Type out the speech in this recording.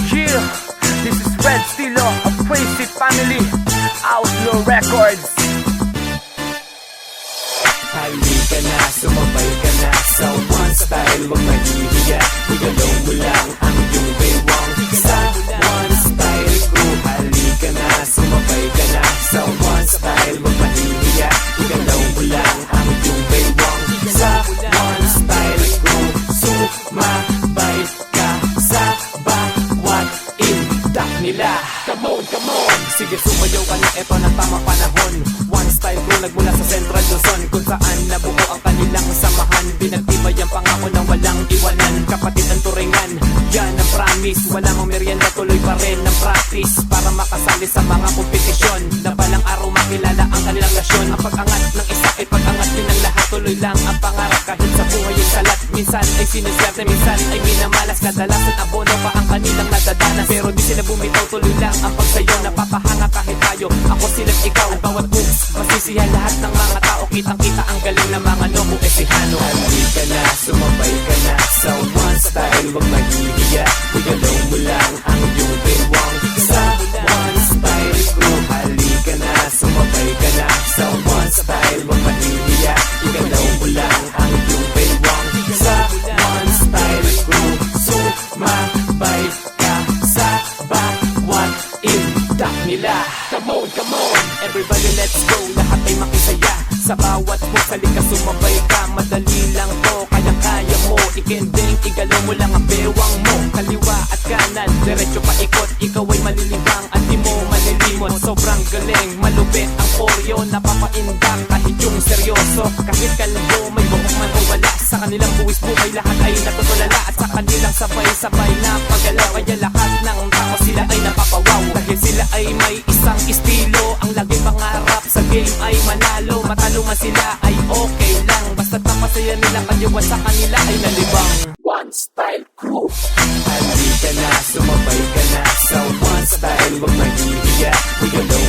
Yeah, this is Red Stilo of Crazy Family, Outlaw Records. Halika na, sumabay ka na sa One Style, wag mahihiya. Igalaw mo lang ang iyong baywang sa One Style Crew. Halika na, sumabay ka na sa One Style, wag mahihiya. Igalaw mo lang ang iyong baywang sa One Style Crew. Sumabay ka sa bawat indak nila. Come on, come on! Sige, sumayaw ka na, eto na tamang panahon. One Style Crew nagmula sa Central Luzon, kung saan nabuo ang kanilang samahan. Pinagtibay ang pangako ng walang iwanan. Kapatid ang turingan, yan ang promise. Walang merienda, tuloy pa rin ang practice para makasali sa mga kompetisyon. Na balang araw makilala ang kanilang lasyon. Ang pag-angat ng isa ay pag-angat din ng lahat. Tuloy lang ang pangarap kahit sa buhay yung salat. Minsan ay siniswerte, minsan ay minamalas. Kadalasan abono pa ang kanilang nadadanas. Pero di sila bumitaw, tuloy lang ang pagsayo. Napapahanga kahit tayo, ako sila't ikaw. At bawat moves, masisiya lahat ng mga tao. Kitang-kita ang galing ng mga Nomo Ecijano. Halika na, sumabay ka na sa One Style, wag mahihiya. Igalaw mo lang ang iyong baywang sa One Style Crew. Halika na, sumabay ka na sa One Style, wag mahihiya. Igalaw mo lang ang iyong baywang sa One Style Crew. Sumabay ka sa bawat indak nila. Come on, come on! Everybody let's go, lahat ay makisaya. Sa bawat move, halika sumabay ka. Madali lang to, kaya-kaya mo. Ikending, igalaw mo lang ang bewang mo. Kaliwa at kanan, diretso pa ikot. Ikaw ay malilibang at di mo malilimot. Sobrang galing, malupit ang oryo. Napapaindang kahit yung seryoso. Kahit kalbo, may buhok man o wala. Sa kanilang buwis buhay, lahat ay natutulala. At sa kanilang sabay-sabay na paggalaw. Kaya lahat ng tao sila ay napapawaw. Dahil sila ay may isang estilo. Ang laging pangarap sa game ay manalo. Matalo man sila ay okay lang. Basta't napasaya nila kaliwan sa kanila ay nalibang. One Style Crew. Halika na, sumabay ka na sa One Style, wag mahihiya. Igalaw